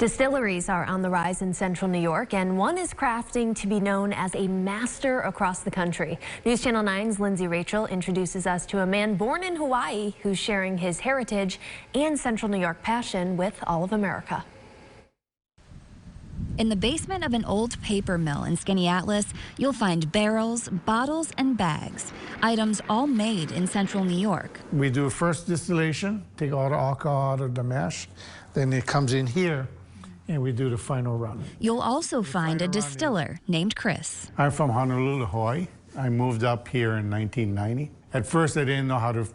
Distilleries are on the rise in central New York, and one is crafting to be known as a master across the country. News Channel 9's Lindsay Rachel introduces us to a man born in Hawaii who's sharing his heritage and central New York passion with all of America. In the basement of an old paper mill in Skaneateles, you'll find barrels, bottles, and bags, items all made in central New York. We do first distillation, take all the alcohol out of the mash, then it comes in here, and we do the final run. You'll also find a distiller named Chris. I'm from Honolulu, Hawaii. I moved up here in 1990. At first, I didn't know how to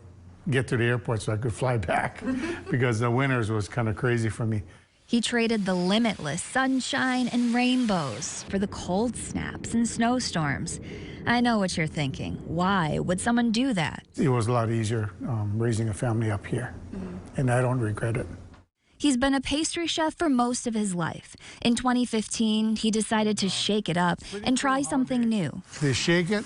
get to the airport so I could fly back because the winters was kind of crazy for me. He traded the limitless sunshine and rainbows for the cold snaps and snowstorms. I know what you're thinking. Why would someone do that? It was a lot easier raising a family up here, and I don't regret it. He's been a pastry chef for most of his life. In 2015, he decided to shake it up and try something new. They shake it,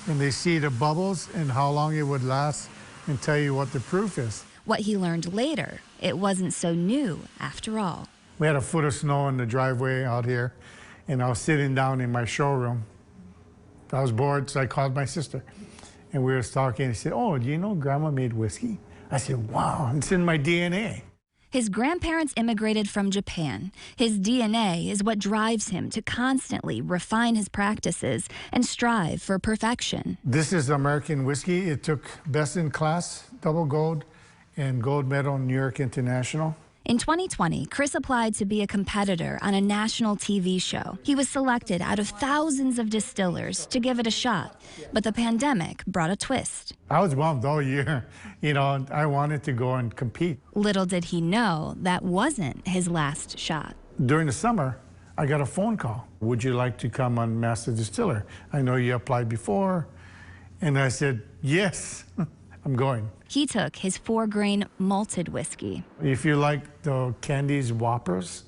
and they see the bubbles and how long it would last and tell you what the proof is. What he learned later, it wasn't so new after all. We had a foot of snow in the driveway out here, and I was sitting down in my showroom. I was bored, so I called my sister, and we were talking. He said, "Oh, do you know Grandma made whiskey?" I said, "Wow, it's in my DNA." His grandparents immigrated from Japan. His DNA is what drives him to constantly refine his practices and strive for perfection. This is American whiskey. It took Best in Class, double gold, and gold medal New York International. In 2020, Chris applied to be a competitor on a national TV show. He was selected out of thousands of distillers to give it a shot, but the pandemic brought a twist. I was bummed all year. You know, I wanted to go and compete. Little did he know that wasn't his last shot. During the summer, I got a phone call. Would you like to come on Master Distiller? I know you applied before. And I said, yes, I'm going. He took his 4-grain malted whiskey. If you like the Candy's Whoppers,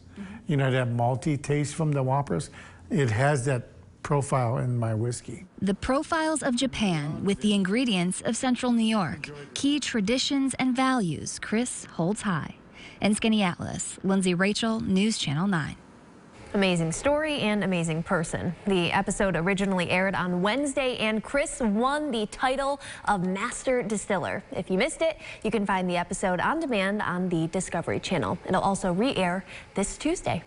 you know, that malty taste from the Whoppers, it has that profile in my whiskey. The profiles of Japan with the ingredients of central New York. Key traditions and values Chris holds high. In Skaneateles, Lindsay Rachel, News Channel 9. Amazing story and amazing person. The episode originally aired on Wednesday, and Chris won the title of Master Distiller. If you missed it, you can find the episode on demand on the Discovery Channel. It'll also re-air this Tuesday.